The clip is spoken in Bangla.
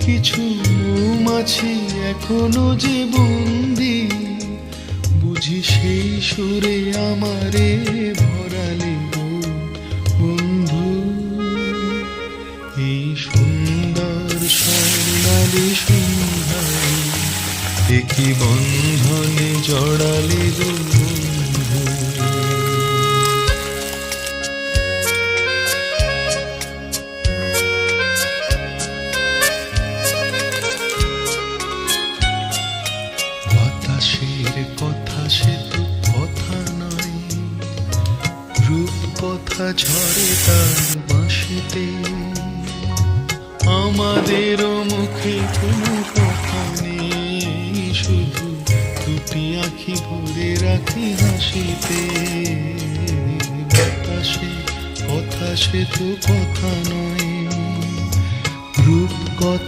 কিছু মৌমাছি এখনো যে বন্দি, বুঝি সেই সুরে আমারে ভরালে গো বন্ধু। এই সুন্দর স্বর্ণালী সন্ধ্যায় একই বন্ধনে জড়ালে গো বন্ধু। বাতাসের কথা সে তো কথা নয়, রূপ কথা ঝরে তার বাঁশিতে। আমাদেরও মুখে কোনো কথা নেই, শুধু দুটি আঁখি ভরে রাখি হাসিতে। বাতাসে কথা সে তো কথা নয়, রূপ কথা